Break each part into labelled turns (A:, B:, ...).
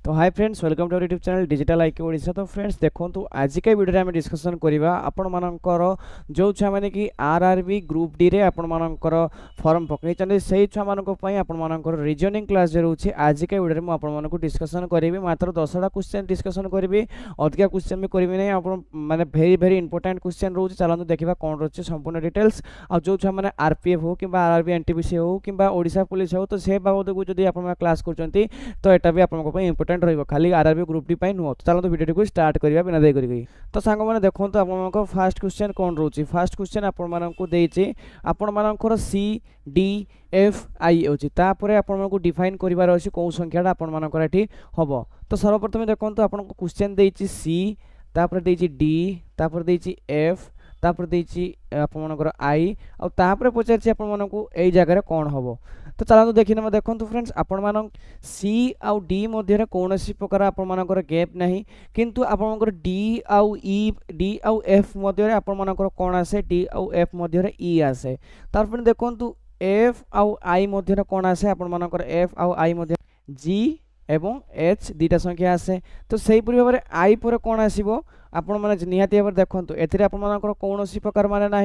A: तो hi friends, welcome to our YouTube channel digital IQ Odisha. तो friends देखो आज का वीडियो में डिस्कसन करवा आपण मानकर जो छुआ मैंने कि आरआरबी ग्रुप डी रे आपण मानकर फॉर्म पकई से छुआ मानी आपण मानकर रीजनिंग क्लास जो रोचे आज का वीडियो में आपण मानक डिस्कसन करी मात्र 10टा क्वेश्चन डिस्कसन करी अधिका क्वेश्चन भी करी नहीं आप माने भेरी भेरी इंपोर्टेंट क्वेश्चन रोचे। चलते देखा कौन रोचे संपूर्ण डिटेल्स आ जो छुआ मैंने आरपीएफ हो कि आरआरबी एनटीपीसी हो कि ओडिशा पुलिस हो तो से बाबद को जब आप क्लास कर तो यहाँ भी आपको इंपोर्टेंट खाली आरआरबी ग्रुप डी नुह। तो चलो वीडियो को स्टार्ट करवा बिना दे करी। तो सांग मैंने देखो आप फास्ट क्वेश्चन कौन रोचे। फास्ट क्वेश्चन आपको सी डी एफ आई अच्छी आपको डिफाइन करार अच्छे कौ संख्याटा आपर ये हम। तो सर्वप्रथम देखो आपको क्वेश्चन देती सी तापर देती डी तापर देती एफ तापर देती आपर आई आपर पचार आपको यही जगह कौन हम। तो चलो देखी ना देखो फ्रेंड्स आपण सी आउ डी मध्य कौन प्रकार आपर गैप ना किंतु आपर डी आउ ई डी आउ एफ मध्य आपर कौन आसे डी आउ एफ मध्य ई आसे। तार देखो एफ आउ आई मध्य कौन आसे आपर एफ आउ आई मध्य जी एवं एच दुटा संख्या आसे। तो सही भाव में आई पर कौन आसो आपण मैंने निहाती भाव देखो एथिरे आपर कौन प्रकार माने ना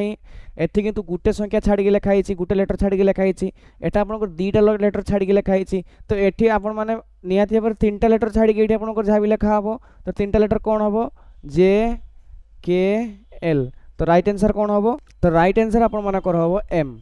A: एथि किंतु गोटे संख्या छाड़ी लिखाई गोटे लेटर छाड़ी लिखाई एटा आपन दुईटा लेटर छाड़ी लिखाई। तो एठी आपण माने निहाती भाव 3टा लेटर छाड़ी ये आपन जहाँ भी लिखा हम तो 3टा लेटर कौन हम जे के एल। तो राइट आंसर कौन हम तो राइट आंसर आपण मानकर हम एम।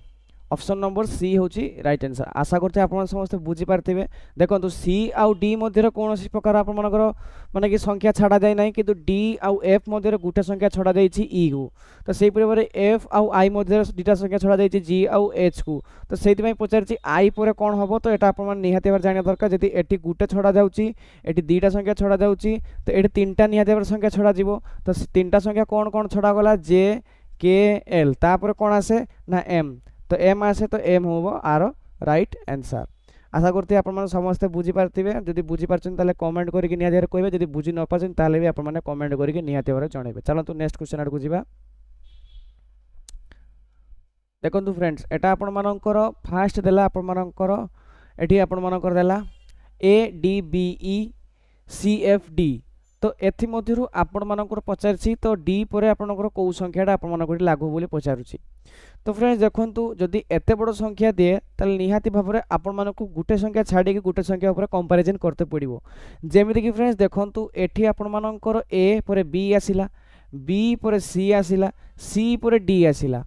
A: ऑप्शन नंबर सी हूँ राइट आंसर। आशा करते आप समस्ते बुझीपारे। देखो सी आउ डी मध्य कौन प्रकार आप माने कि संख्या छाड़ा जाए ना कि डी आउ एफ मध्य गोटे संख्या छड़ा जाइए ई को। तो सही भाव में एफ आउ आई मध्य दुटा संख्या छड़ा जाइए जी आउ एच को। तो से पचार आई पर कौन हम तो यहाँ आप निहाती भाव जाना दरकार जब ये गोटे छड़ा जाऊँगी ये दुईटा संख्या छड़ा जाऊँगी तो ये 3टा निहाती भाव संख्या छड़ा जीव। तो 3टा संख्या कौन कौन छड़ा गला जे के एल तापर कौन आसे ना एम। तो एम आसे तो एम हम आर राइट आंसर। आशा करते आप समस्ते बुझीपारे। जब बुझीपारे कमेंट करके निहाती कहे जब बुझी न पारे भी आप कमेंट करके निहाती भाव जनइबे। चलते नेक्स्ट क्वेश्चन आड़ को जावा। देखो फ्रेंड्स एटा आपण मानकर फास्ट देला आपण मानकर एठी आपण मानकर देला A D B E C F D. तो एथि मध्यरु आपण मानकर पचारछि तो डी परे आपनकर को संख्याटा आपण मानकर लागू बोली पचारुछि। तो फ्रेंड्स देखंतु जदि एते बड़ संख्या दिए ताले निहाती भाव में आपण मानकु गुटे संख्या छाड़ी के गुटे संख्या ऊपर कंपैरिजन करते पड़िबो। जेमिति कि फ्रेंड्स देखंतु एठी आपण मानकर ए परे बी आसिला बी परे सी आसिला सी परे डी आसिला।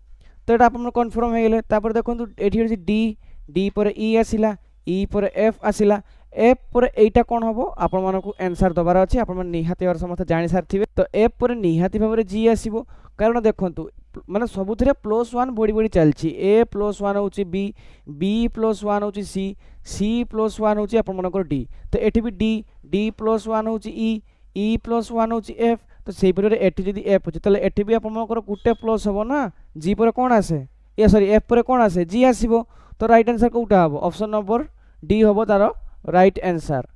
A: तो एटा आपण कन्फर्म हे गेले। तापर देखंतु एठी अछि डी डी परे ई आसिला ई परे एफ आसिला एफ पर एटा कौन हम आपण मानकु आंसर दबार अछि। आपण निहाती भाव समस्त जानि सारथिबे। तो एफ पर निहाती भाव में जी आसीबो कारण देखंतु माने सबुथिरे +1 बढ़ी बढ़ी चलछि। ए +1 होछि बी बी +1 होछि सी सी +1 होछि आपण मानकर डी। तो एठी भी डी डी +1 होछि ई +1 होछि एफ। तो सेही पर एठी जदी एफ होछि तले एठी भी आपण मानकर गुटे प्लस होबो ना जी पर कौन आसे ए सॉरी एफ पर कौन आसे जी आसीबो। तो राइट आंसर कोटा हबो ऑप्शन नंबर डी हबो तार राइट आंसर।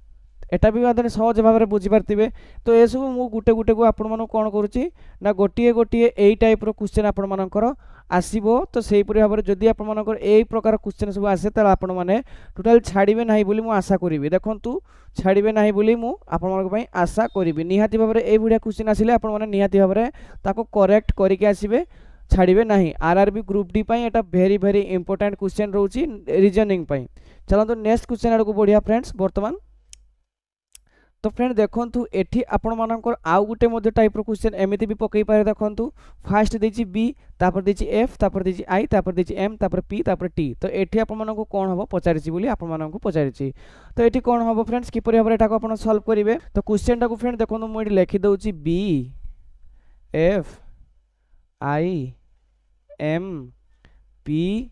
A: एटा भी आदि सहज भाव में बुझीपारे। तो ये सब मु गुटे गुटे को आपण मानक कौन करुच्ची ना गोटे गोटे यही टाइप क्वेश्चन आपण मानकर आसीबो। तो सेही परि भाव में जदि आपण मानकर एई प्रकार क्वेश्चन सब आसे त आपण माने टोटल छाड़िबे नाही बोली मु आशा करिवि। देखंतु छाड़िबे नाही बोली मु आपण मानक पई आशा करिवि। निहाती भाव में एई बुढिया क्वेश्चन आसिले आपण माने निहाती भाव में ताको करेक्ट करके आसीबे छाड़िबे नाही। आरआरबी ग्रुप डी पई एटा भेरी भेरी इंपोर्टेंट क्वेश्चन रहउची रीजनिंग पई। चलो तो नेक्स्ट क्वेश्चन आड़ को बढ़िया फ्रेंड्स वर्तमान। तो फ्रेंड देखंतु एठी आपण मानकर आउ गुटे मध्य टाइप रो क्वेश्चन एमिति भी पकई पारे। देखंतु फास्ट देछि बी तापर देछि एफ तापर देछि आई तापर देछि एम तापर पी तापर टी। तो एठी आपण मानको कोन हबो पचारिछि बोली आपण मानको पचारिछि। तो एठी कोन हबो फ्रेंड्स कि परि भाबरे एटा को आपण सॉल्व करिवे। तो क्वेश्चन टा को फ्रेंड देखंतु मु एठी लिखि दउछि B F I M P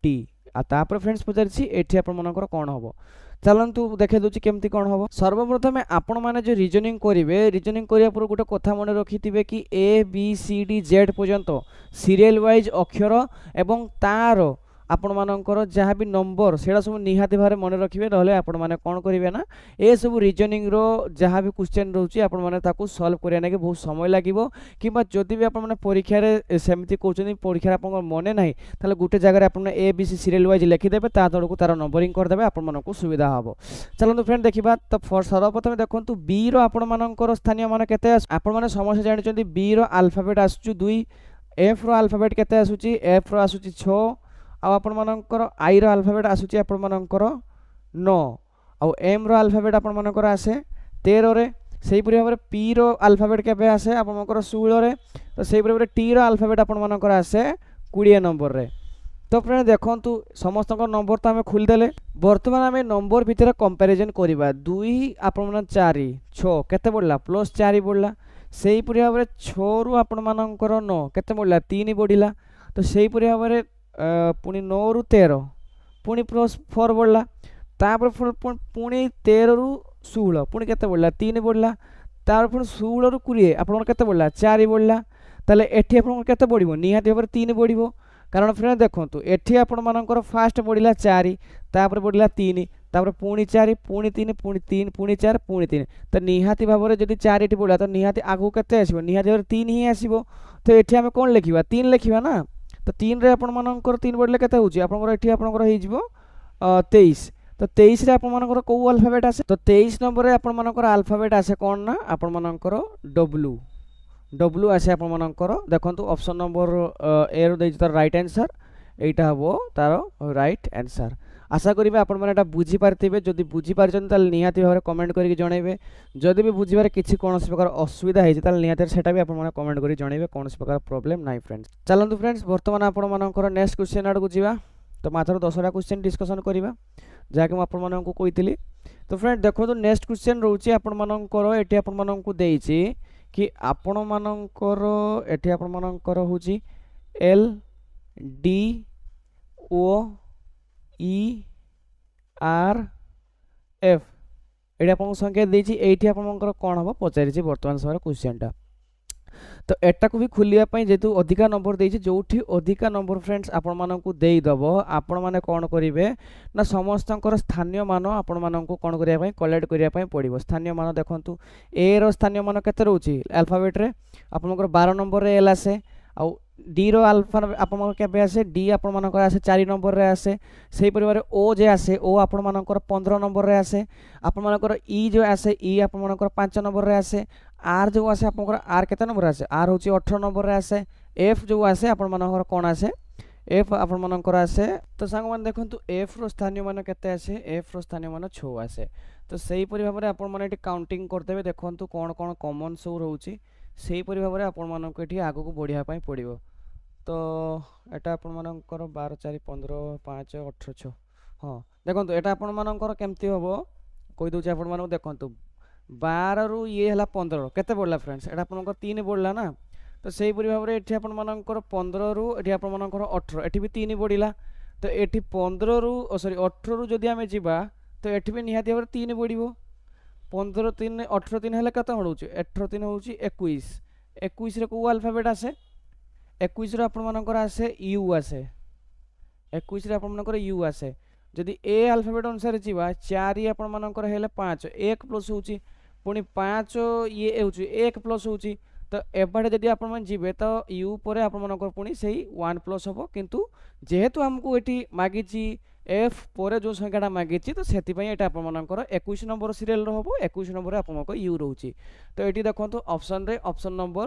A: T आ तापर फ्रेंड्स पचारिछि एठी आपण मानकर कोन हबो। चलंतु देखे दउछि केमती कोन हबो। सर्वप्रथम आपण माने जो रीजनिंग करिवे रीजनिंग करिया पर गोटे कथा मन रखिथिबे कि A B C D Z पर्यंत सीरियल वाइज अक्षर एवं तार आपण मानकर जहाँ भी नंबर सेटा सब निहाती भाव मन रखिए ना आपण मैंने कौन करेंगे ना ये सब रिजनिंग रो जहाँ भी क्वेश्चन रोचे आपण मैंने ताकू सॉल्व करिया ना बहुत समय लगिवो किबा जदि भी आपण मैंने परीक्षा रे सेमती कहउछनी परीक्षा आपण मने नाही ताले गुटे जगह रे आपण A B C serial wise लिखि देबे ता तळकू तार नंबरिंग कर देबे आपण मानकू सुविधा हबो। चलନ୍ତୁ फ्रेंड देखिबा तो सर्वप्रथम देखंतु बी रो आपण मानकर स्थानीय मान केते आपण माने समस्या जानिचंदी बी रो अल्फाबेट आसुची 2 एफ रो अल्फाबेट केते आसुची एफ रो आसुची 6 आ आपण मानकर आई रो अल्फाबेट आसुची आपण मानकर 9 आ एम रो अल्फाबेट आपण मानकर आसे 13 रे सेही परि भाबरे पी रो अल्फाबेट केबे आसे आपण मानकर 16 रे तो सेही परि भाबरे टी रो अल्फाबेट आपण मानकर आसे 20 नंबर रे। तो फ्रेंड देखंतु समस्त नंबर तो आम खोलीदेले बर्तमान आम नंबर भितर कंपैरिजन करवा 2 आपण 4 6 केते बढ़ला प्लस 4 बढ़ला सेही परि भाबरे 6 रु आपण मानकर 9 केते बढ़ला 3 बढ़िला तो सेही परि भाबरे पुनी 9 रु 13 पुनी प्लस 4 बढ़ला तापर पुनी 13 रु 16 पुनी केते बढ़ला 3 बढ़ला तापर पुनी 16 रु 20 आपण केते बढ़ला 4 बढ़ला ताले एठी आपण केते बढ़िबो निहाती भाबरे 3 बढ़िबो कारण फ्रेंड देखंतु एठी आपण मानकर फास्ट बढ़िला 4 तापर बढ़िला 3 तापर पुनी 4 पुनी 3 पुनी 3 पुनी 4 पुनी 3 तो निहाती भाबरे जदि 4 एठी बढ़ला तो निहाती आगु केते आसीबो निहाती भाबरे 3 ही आसीबो तो एठी हम कोन लिखिबा 3 लिखिबा ना तो 3 रे आपण मानकर 3 बढ़ले केते होची आपनकर एठी आपनकर हे जिवो 23 तो 23 रे आपण मानकर को अल्फाबेट आसे तो 23 नंबर रे आपण मानकर अल्फाबेट आसे कोन ना आपण मानकर डब्ल्यू डब्ल्यू आसे आपण मानकर देखंतु ऑप्शन नंबर ए रो देछि तार राइट आंसर एटा हबो तार राइट आंसर। आशा करिबे आपण माने एटा बुझी पारथिबे जदि बुझी पारछन ताल निहाती भाबरे कमेंट करिके जणाइबे जदि भी बुझिबारे किछि कोनोसी प्रकार असुविधा हेछि ताल निहाती सेटा भी आपण माने कमेंट करि जणाइबे कोनोसी प्रकार प्रॉब्लम नाही फ्रेंड्स। चलंतु फ्रेंड्स वर्तमान आपण मानकर नेक्स्ट क्वेश्चन आडकु जिबा तो मात्र 10टा क्वेश्चन डिस्कशन करिबा जाके म आपण माननकु कहितली। तो फ्रेंड देखो तो नेक्स्ट क्वेश्चन रहउची आपण मानकर एटी आपण माननकु देइछि कि आपण मानकर एठी आपण मानकर होची L D O E R F एठी आपण संख्या देछि एठी आपण मानकर कोन हबो पचारिछि वर्तमान समय क्वेश्चन टा तो एटा को भी खुलिया पई जेतु अधिका नंबर देछि जोठी अधिका नंबर फ्रेंड्स आपण माननकु देई दबो आपण माने कोन करिवे ना समस्तंकर स्थानीय मान आपण माननकु कोन करिया पई कलेक्ट करिया पई पड़िबो। स्थानीय मान देखंतु ए रो स्थानीय मान केते रहउची अल्फाबेट रे आपण मानकर 12 नंबर रे एल आसे आ डी रो अल्फा आपण मानकर केबे आसे डी आपण मानकर आसे 4 नंबर रे आसे सेही परिवार ओ जे आसे ओ आपण मानकर 15 नंबर रे आसे आपण मानकर ई जो आसे ई आपण मानकर 5 नंबर रे आसे आर जो आसे आपनकर आर केते नंबर आसे आर होची 18 नंबर रे आसे एफ जो आसे आपन मानकर कोन आसे एफ आपन मानकर आसे तो संग मान देखंतु एफ रो स्थानीय मान केते आसे एफ रो स्थानीय मान 6 आसे तो सेही परि भाबरे आपन माने एटी काउंटिंग कर देबे देखंतु कोन कोन कॉमन सो रहउची सेही परि भाबरे आपन मानक एटी आगु को बढ़िया पई पड़िबो। तो एटा आपन मानकर 12 4 15 5 18 6 हां देखंतु एटा आपन मानकर केमती होबो कोइ दोछि आपन मानक देखंतु 12 रु ये हला 15 केते बढ़ला फ्रेंड्स एटा आपन 3 बढ़ला ना तो सेही परि भाबरे एठी आपन मानकर 15 रु एठी आपन मानकर 18 एठी भी 3 बढ़िला तो एठी 15 रु सॉरी 18 रु जदि हमें जिबा तो एठी भी निहाती भाबरे 3 बढ़िबो 15 3 18 3 हला कत होउची 18 3 होउची 21 21 रे को अल्फाबेट आसे 21 रे आपन मानकर आसे यू आसे 21 रे आपन मानकर यू आसे जदि ए अल्फाबेट अनुसार जिबा 4 आपन मानकर हेले 5 1 प्लस होउची पुनी 5 ये होउची 1 प्लस होउची तो एबाडे जदि आपन मन जिबे तो यू परे आपन मानकर पुनी सेही 1 प्लस होबो किंतु जेहेतु हमकु एठी मागिची एफ परे जो संख्याटा मागिची तो सेति पई एटा आपन मानकर 21 नंबर सीरियल रो होबो 21 नंबर रे आपन मानकर यू रहउची। तो एठी देखंतु ऑप्शन रे ऑप्शन नंबर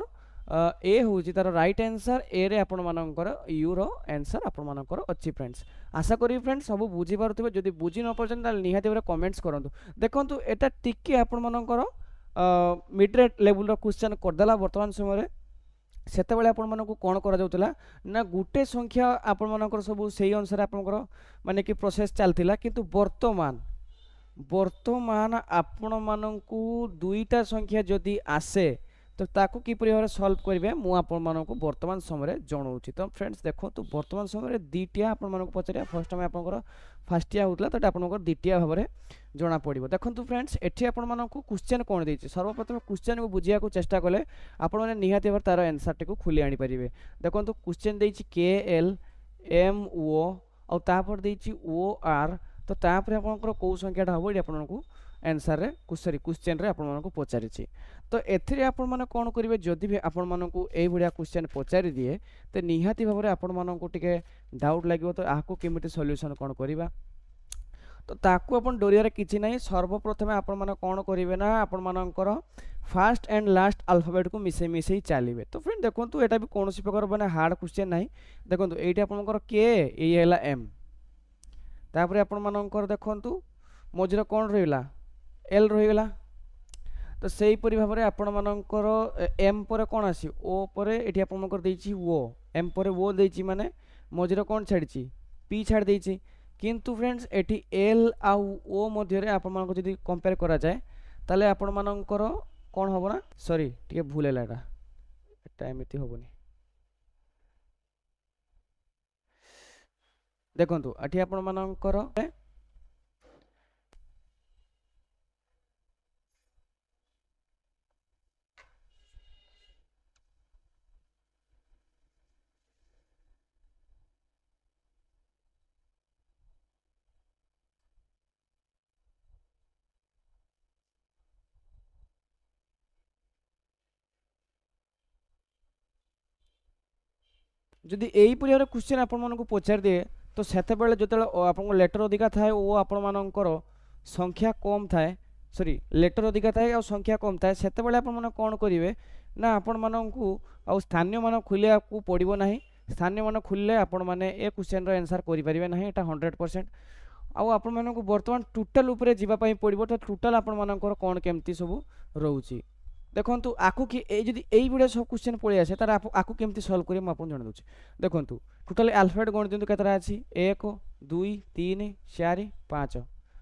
A: ए होची तार राइट आंसर ए रे आपण मानकर यू रो आंसर आपण मानकर अछि फ्रेंड्स। आशा करी फ्रेंड्स सब बुझी पारुथिबे जदि बुझी न परछन ताल निहाती बरे कमेंट्स करंतु देखंतु एटा टिके आपण मानकर मिड लेवल रो क्वेश्चन कर देला वर्तमान समय रे सेते बेले आपण मानको कोन करा जाउतला ना गुटे संख्या आपण मानकर सब सेही अनुसार आपनकर माने कि प्रोसेस चलतिला किंतु वर्तमान आपण मानकु दुईटा संख्या जदि आसे तो ताकू किपरि भाबरे सॉल्व करिवे मु आपण मानको वर्तमान समय जणाउछि। तो फ्रेंड्स देखो तो वर्तमान समय दीटिया आपण मानको पचरिया फर्स्ट टाइम आपनकर फास्टिया होतला तो आपनकर दीटिया भाबरे जना पड़िबो। देखंतु फ्रेंड्स एठी आपण मानको क्वेश्चन कोन देछि सर्वप्रथम क्वेश्चन को बुझिया को चेष्टा कले आपण माने निहाती भाबरे तार आंसर टिकु खुली आनी परिबे। देखंतु क्वेश्चन देछि के एल एम ओ आउ तापर देछि ओ आर तो तापर आपनकर को संख्याटा हबो ये आपनको आंसर रे सॉरी क्वेश्चन रे आपनको पचारिछि तो एथिरे आपण माने कोन करिवे जदि भी आपण मानकू एई बढिया क्वेश्चन पचारि दिए तो निहाती भाबरे आपण मानकू टिके डाउट लागिवो तो आको केमिति सॉल्यूशन कोन करिबा तो ताकू अपन डोरिया रे किछि नै सर्वप्रथमे आपण माने कोन करिवे ना आपण मानकर फास्ट एंड लास्ट अल्फाबेट को मिसे मिसे चलिए तो फ्रेंड देखो एटा भी कौन प्रकार माने हार्ड क्वेश्चन ना देखो ये आपंकर के ये एम तापर आपण मानकर देखु मझे कौन रहा एल रहीगला तो से परी भाव में आपण मानकर एम पर कौन आसी ओ पर ये आपंकर देछि ओ एम पर ओ देछि माने मझे कौन छाड़ी पी छाड़ देछि किंतु फ्रेंड्स एटी एल आउ ओ मध्य आपण मानक जदि कंपेयर करा जाए ताले आपण मानकर कौन हम ना सॉरी टे भूल है एटा एमती हेनी देखु ये आपण मानकर जदि यही परिवार क्वेश्चन आपण मानक पचार दिए तो सेते बेले जतले आपन लेटर अधिका थाए ओ आपण मानकर संख्या कम थाए सॉरी लेटर अधिका थाए और संख्या कम थाए सेते बेले आपण माने कोन करिवे ना आपण मानकू आ स्थानीय मान खुलिया को पड़िबो नाही स्थानीय मान खुलले आपण माने ए क्वेश्चन रो आंसर करि परिबे नाही एटा 100% आ आपण मानकू वर्तमान टोटल ऊपर जीवा पई पड़िबो तो टोटल आपण मानकर कोन केमती सब रहउची देखु आकु कि जदि यही भाया सब क्वेश्चन पलि आसे तार आकु केमती सॉल्व करिए म आपन जणा दउछि देखु टोटल अल्फाबेट गण दियंतु केतरा अछि 1 2 3 4 5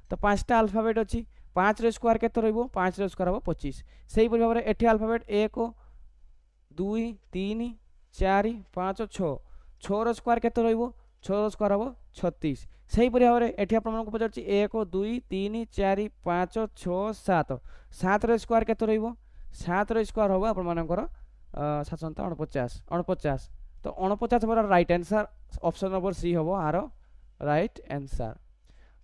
A: तो 5टा अल्फाबेट अछि 5 रे स्क्वायर केते रहइबो 5 रे स्क्वायर हबो 25 सेही परि भाबरे एठी अल्फाबेट 1 2 3 4 5 6 6 रो स्क्वायर केते रहइबो 6 रो स्क्वायर हबो 36 सेही परि भाबरे एठी आपन मानकु पचारछि 1 2 3 4 5 6 7 7 रो स्क्वायर केते रहइबो 7 रो स्क्वायर हम आपर 7 49 तो 49 हमारा right answer option number C हम आर राइट आंसर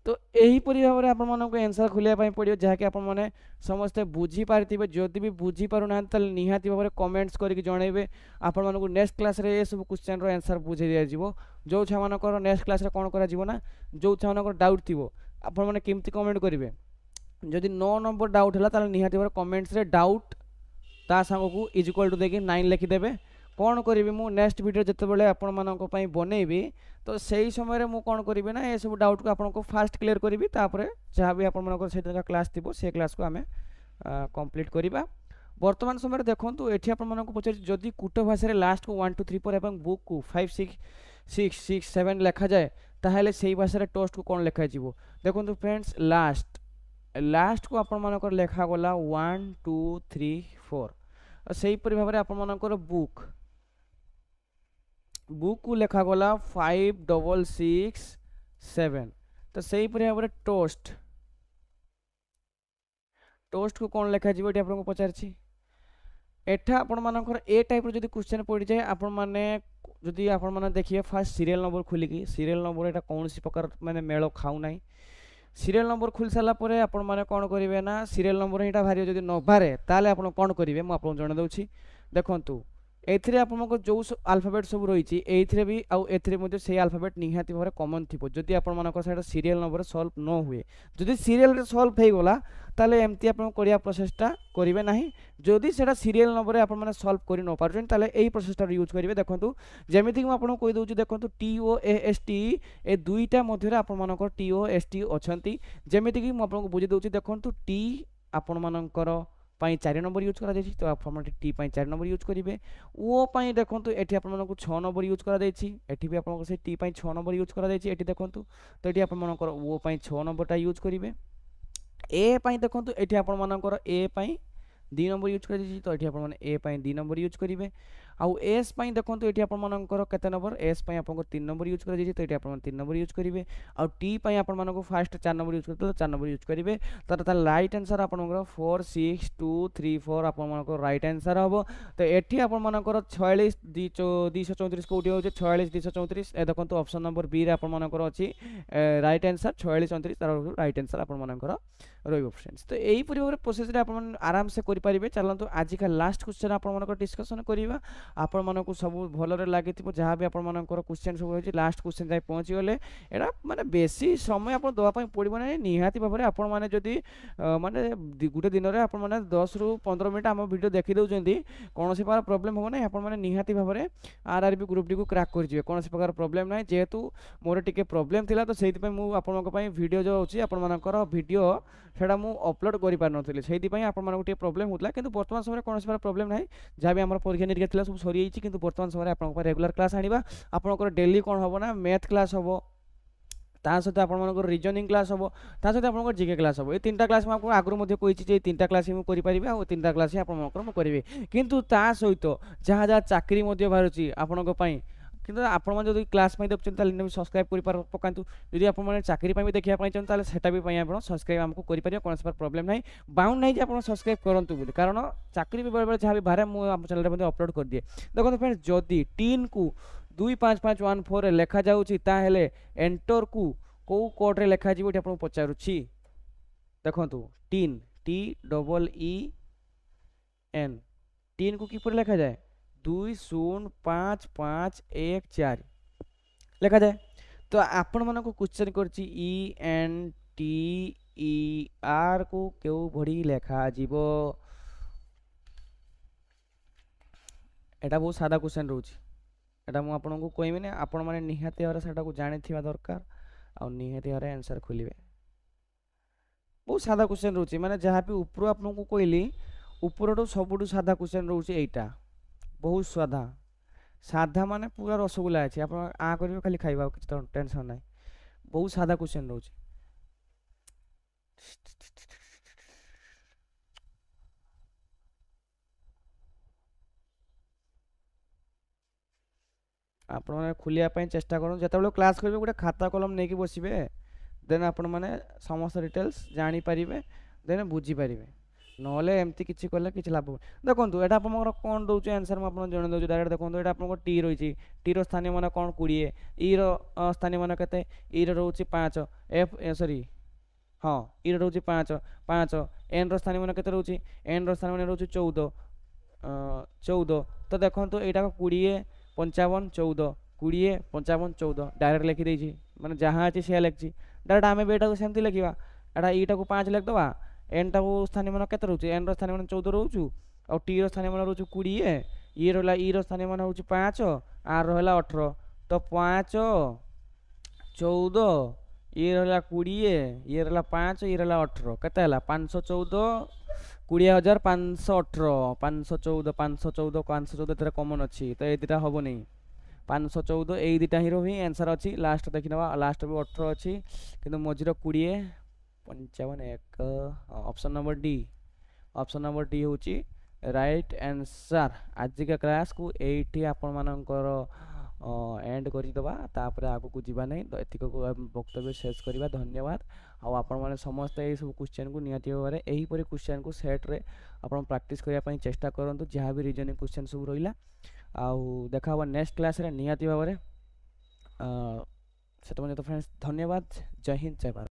A: तो यही परि भाव में आपण मानक आंसर खुलिया पई पड़ियो जहाँकि आपण माने समस्ते बुझी पारिथिबे जदि भी बुझी पारु ना त निहाती भाव में कमेंट्स करके जणैबे आपण मानक नेक्स्ट क्लास रे ए सब क्वेश्चन रो आंसर बुझे दिया जिवो जो छा मानकर नेक्स्ट क्लास रे कोन करा जिवो ना जो छा मानकर डाउट थिबो आपण माने केमती कमेंट करिवे जदि 9 नंबर डाउट हला ताले निहाती भाव कमेंट्स रे डाउट ता सांग को इज इक्वल टू देखि 9 लिखिदेवे कौन करी मु नेक्स्ट वीडियो जिते बड़े आपण मानक पई बनेबी तो सही समय रे मु कौन करी ना ये सब डाउट को आपन को फास्ट क्लियर करी तापर जहाँ भी आपण मानक से क्लास थिबो से क्लास को आमे कंप्लीट करिबा वर्तमान समय देखंतु एठी आपण मानक पछे जदि कूट भाषा रे लास्ट को 1 2 3 4 एवं बुक को 5 6 6 6 7 लिखा जाए ताहले सही भाषा रे टोस्ट को कौन लिखा जीवो देखंतु फ्रेंड्स लास्ट को आपण मानकर लेखा गला 1 2 3 4 सही परि भाबरे आपण मानकर बुक को लेखा गला 5 6 6 7 तो सही परि भाबरे टोस्ट को कौन लेखा जीवो एटी आपण को पचारछि एठा आपण मानकर ए टाइप रो जदी क्वेश्चन पड़ी जाए आपण माने जदी आपण माने देखिए फास्ट सीरियल नंबर खुली की सीरियल नंबर एटा कोनसी प्रकार माने मेलो खाउ नाही सीरियल नंबर खुल सारा पर आपण माने कोन करिवे ना सीरियल नंबर एटा भारी जदी न बारे ताले आपण कोन करिवे म आपण जणा दउछि देखंतु एथिरे आपनको जो अल्फाबेट सब रही एथिरे भी आउ एथिरे मध्ये से अल्फाबेट निहाती भारे कॉमन थिबो जदी आपण मानको सेटा सीरियल नंबर सॉल्व न हुए जदी सीरियल रे सॉल्व हे गला ताले एमती आपण करिया प्रोसेसटा करिवे नाही जदी सेटा सीरियल नंबर आपण माने सॉल्व करि न पारछन ताले एही प्रोसेसटा यूज करिवे देखंतु जेमिति कि आपण कहि दउछि देखंतु T O S T A दुईटा मध्ये रे आपण मानको टी ओ एस टी अछंती जेमिति कि म आपण बुझि दउछि देखंतु टी आपण मानकर 4 नंबर यूज करा तो आपण टी 4 नंबर यूज करेंगे ओ देखो ये आप 6 नंबर यूज करा एटी भी आपको से टी 6 नंबर यूज करा देखो तो ये आपर ओ 6 नंबरटा यूज करेंगे ए देखो ये आपर ए 2 नंबर यूज कर तो ये आप ए 2 नंबर यूज करेंगे आउ एस पाई देखो ये आपर केते नंबर एस पाई आपको 3 नंबर यूज कर तो ये आप 3 नंबर यूज करेंगे आउ टी पाई आपको फास्ट 4 नंबर यूज करते 4 नंबर यूज करेंगे तर राइट आंसर आपंकर 4 6 2 3 4 आप राइट आंसर हम तो ये आपर 46 234 कौटी हो 46 234 ए देखो ऑप्शन नंबर बी रे आपर अच्छी राइट आंसर 46 29 तार राइट आंसर आपर रही फ्रेंड्स तो यही भाव में प्रोसेस आराम से करेंगे चलते आज का लास्ट क्वेश्चन आप डिस्कसन करवा आपण सब भलरे लगी जहाँ भी आपर क्वेश्चन सब होती लास्ट क्वेश्चन जाए पहुँची गले यहाँ माने बेसी समय आप दवाई पड़ो ना निहाती भाव में आपण मैंने जदि माने गोटे दिन में आप 10 ରୁ 15 मिनट आम वीडियो देखी दौरान कौन प्रकार प्रोब्लेम हम ना आप निहाती भाव में आरआरबी ग्रुप टी को क्रैक कर कौन प्रकार प्रोब्लेम ना जेहेतु मोर टिके प्रोब्लेम थिला तो सेति मुझे वीडियो जो अच्छी आपर वीडियो सेटा मु अपलोड कर पार नथि से आपको प्रोब्लेम होता है किंतु वर्तमान समय कौन प्रकार प्रोब्लेम ना जहाँ भी आम परीक्षा निरीक्षा थी सब सरी किंतु वर्तमान समय आप रेगुलर क्लास आनिबा आपनकर डेली कौन हम ना मैथ क्लास हम ता सहित आपर रिजनिंग क्लास हम ता सहित आप जीके क्लास हम ये 3टा क्लास मुझे आगुरी कही 3टा क्लास ही मुझे करें और 3टा क्लास ही करेंगे किंतु ता सहित जहाँ जहाँ चाकरी बाहर आपण किंतु आपण जो क्लास देखते सब्सक्राइब कर पकातु जदि आप चाकरी भी देखा चाहते सेटा भी सब्सक्राइब आमको करेंगे कौन प्रोब्लेम ना बाउंड नहीं आप सब्सक्राइब करूँ कारण चाकरी भी बेले बेले जहाँ भी बाहर मुझे चैनल अपलोड कर दिए देखो फ्रेंड्स जदि टीन को 25514 लेखा जाऊँगी ताहेले एंटर को कौ कोड रे लेखा जी आपको पचारुछि देखो टीन TEEN टीन को किपर लेखा जाए 20551 लेखा जाए तो आपण मन को क्वेश्चन करछि ENTER को क्यों भड़ी लेखा जीवो एटा बहुत सादा क्वेश्चन रोची एटा मु आपन को कहबे ने आपण माने निहाती भाव सेटा को जानि थिबा दरकार आ निहाती भाव आंसर खोलिबे बहुत सादा क्वेश्चन रोची माने जहाँ भी ऊपर आपन को कहली ऊपर सबुठ सादा क्वेश्चन रोची एटा बहुत सादा साधा माने पूरा रसगुल्ला अछि आप आ करियो खाली खाइबा किछ टेंशन नाही बहुत सादा क्वेश्चन रोची आपण माने खुलिया पई चेष्टा करू जतबेले क्लास करिवे गोटे खाता कलम नै कि बसिबे देन आपण माने समस्त डिटेल्स जानि परिबे देन बुझी परिबे नले एमती किछि करले किछि लाभ देखंतु एटा आपमर कोन दोउ आंसर म आपण जण दोउ डायरेक्ट देखंतु एटा आपन टी रहिछि टी रो स्थानीय मान कोन 20 ई रो स्थानीय मान केते ई रो रहउछि 5 एफ सॉरी हां ई रो रहउछि 5 5 एन रो स्थानीय मान केते रहउछि एन रो स्थानीय मान रहउछि 14 14 तो देखंतु एटा 20 55 14 20 55 14 डायरेक्ट लिखि देछि माने जहां अछि से लिखछि डायरेक्ट आमे बेटा को सेमति लिखिबा एटा ईटा को 5 लिख दबा एन टा को स्थानीय मान केते रहउछि एन रो स्थानीय मान 14 रहउछु और टी रो स्थानीय मान रहउछु 20 ई रहला ई रो स्थानीय मान रहउछि 5 आर रहला 18 तो 5 14 ई रहला 20 ई रहला 5 ई रहला 18 केते हला 514 20518 514 514 514 तेरा कॉमन अच्छी तो ये दुटा हम नहीं 514 यही दुटा ही ही आंसर अच्छी लास्ट देखी ना लास्ट भी 18 अच्छी कि मझीर 20 55 1 ऑप्शन नंबर डी हूँ राइट आंसर आज का क्लास को यही आपण मानकर एंड करदे तापर आग को जीवा नहीं तो एतिक वक्तव्य शेष करवा धन्यवाद आपण मैंने समस्त ये सब क्वेश्चन को निहाती भाव में यहीपरि क्वेश्चन को सेट्रे आप प्रैक्टिस करने चेष्टा करूँ जहाँ भी रीजनिंग क्वेश्चन सब रहा आउ देखा नेक्स्ट क्लास रे निहाती भाव में से तो फ्रेंड्स धन्यवाद जय हिंद जय भारत।